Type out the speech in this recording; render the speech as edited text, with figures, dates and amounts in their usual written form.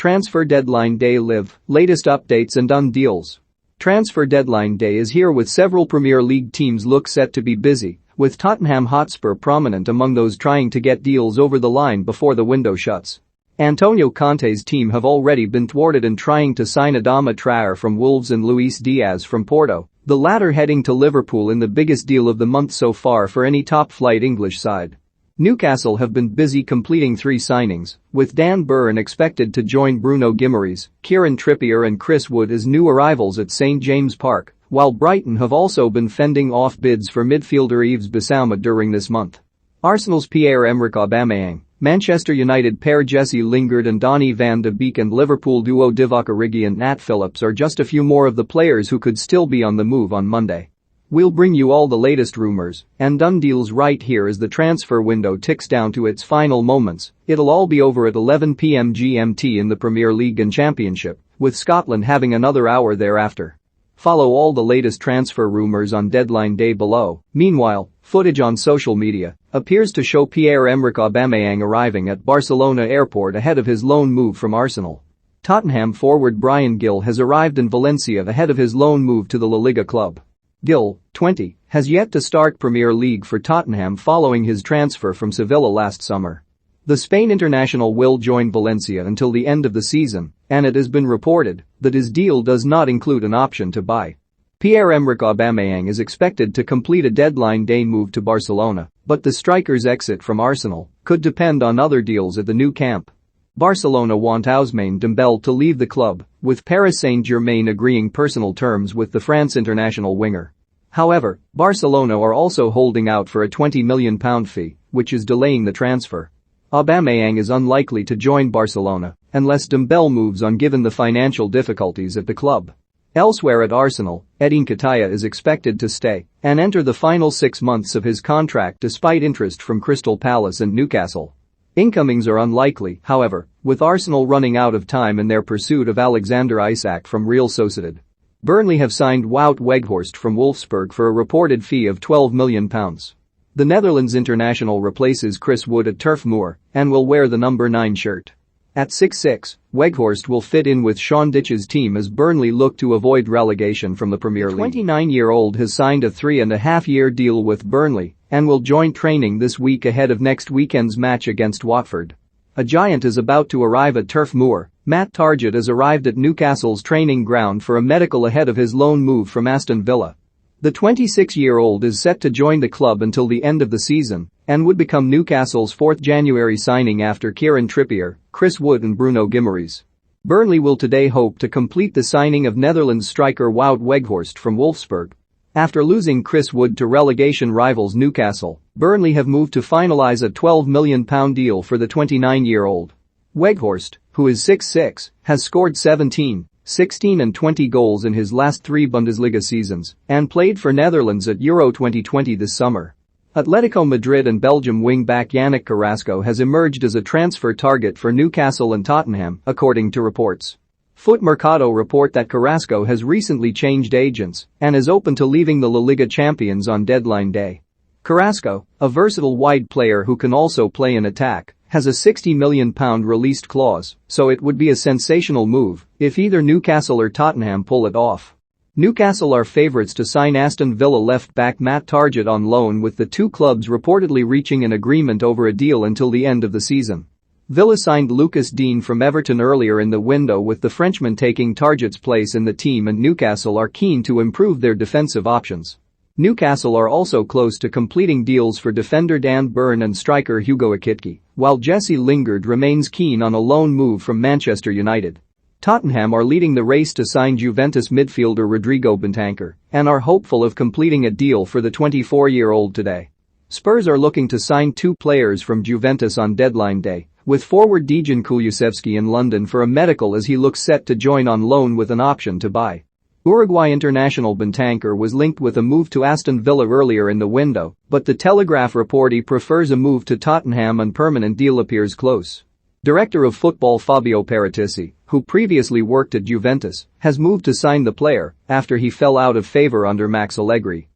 Transfer deadline day live, latest updates and done deals. Transfer deadline day is here with several Premier League teams look set to be busy, with Tottenham Hotspur prominent among those trying to get deals over the line before the window shuts. Antonio Conte's team have already been thwarted in trying to sign Adama Traore from Wolves and Luis Diaz from Porto, the latter heading to Liverpool in the biggest deal of the month so far for any top-flight English side. Newcastle have been busy completing 3 signings, with Dan Burn expected to join Bruno Guimaraes, Kieran Trippier and Chris Wood as new arrivals at St James Park, while Brighton have also been fending off bids for midfielder Yves Bissouma during this month. Arsenal's Pierre-Emerick Aubameyang, Manchester United pair Jesse Lingard and Donny van de Beek and Liverpool duo Divock Origi and Nat Phillips are just a few more of the players who could still be on the move on Monday. We'll bring you all the latest rumors and done deals right here as the transfer window ticks down to its final moments. It'll all be over at 11 p.m. GMT in the Premier League and Championship, with Scotland having another hour thereafter. Follow all the latest transfer rumors on deadline day below. Meanwhile, footage on social media appears to show Pierre-Emerick Aubameyang arriving at Barcelona airport ahead of his loan move from Arsenal. Tottenham forward Bryan Gil has arrived in Valencia ahead of his loan move to the La Liga club. Gil, 20, has yet to start Premier League for Tottenham following his transfer from Sevilla last summer. The Spain international will join Valencia until the end of the season, and it has been reported that his deal does not include an option to buy. Pierre-Emerick Aubameyang is expected to complete a deadline day move to Barcelona, but the striker's exit from Arsenal could depend on other deals at the new camp. Barcelona want Ousmane Dembele to leave the club, with Paris Saint-Germain agreeing personal terms with the France international winger. However, Barcelona are also holding out for a £20 million fee, which is delaying the transfer. Aubameyang is unlikely to join Barcelona unless Dembele moves on given the financial difficulties at the club. Elsewhere at Arsenal, Edin Nketiah is expected to stay and enter the final 6 months of his contract despite interest from Crystal Palace and Newcastle. Incomings are unlikely, however, with Arsenal running out of time in their pursuit of Alexander Isak from Real Sociedad. Burnley have signed Wout Weghorst from Wolfsburg for a reported fee of £12 million. The Netherlands international replaces Chris Wood at Turf Moor and will wear the number 9 shirt. At 6'6", Weghorst will fit in with Sean Dyche's team as Burnley look to avoid relegation from the Premier League. The 29-year-old has signed a 3.5-year deal with Burnley and will join training this week ahead of next weekend's match against Watford. A giant is about to arrive at Turf Moor. Matt Targett has arrived at Newcastle's training ground for a medical ahead of his loan move from Aston Villa. The 26-year-old is set to join the club until the end of the season and would become Newcastle's 4th January signing after Kieran Trippier, Chris Wood and Bruno Guimaraes. Burnley will today hope to complete the signing of Netherlands striker Wout Weghorst from Wolfsburg. After losing Chris Wood to relegation rivals Newcastle, Burnley have moved to finalise a £12 million deal for the 29-year-old. Weghorst, who is 6'6", has scored 17, 16 and 20 goals in his last 3 Bundesliga seasons and played for Netherlands at Euro 2020 this summer. Atletico Madrid and Belgium wing-back Yannick Carrasco has emerged as a transfer target for Newcastle and Tottenham, according to reports. Foot Mercado report that Carrasco has recently changed agents and is open to leaving the La Liga champions on deadline day. Carrasco, a versatile wide player who can also play in attack, has a £60 million released clause, so it would be a sensational move if either Newcastle or Tottenham pull it off. Newcastle are favourites to sign Aston Villa left-back Matt Targett on loan, with the two clubs reportedly reaching an agreement over a deal until the end of the season. Villa signed Lucas Digne from Everton earlier in the window, with the Frenchman taking Targett's place in the team, and Newcastle are keen to improve their defensive options. Newcastle are also close to completing deals for defender Dan Burn and striker Hugo Ekitike, while Jesse Lingard remains keen on a loan move from Manchester United. Tottenham are leading the race to sign Juventus midfielder Rodrigo Bentancur and are hopeful of completing a deal for the 24-year-old today. Spurs are looking to sign 2 players from Juventus on deadline day, with forward Dejan Kulusevski in London for a medical as he looks set to join on loan with an option to buy. Uruguay international Bentancur was linked with a move to Aston Villa earlier in the window, but the Telegraph report he prefers a move to Tottenham and permanent deal appears close. Director of football Fabio Paratici, who previously worked at Juventus, has moved to sign the player after he fell out of favour under Max Allegri.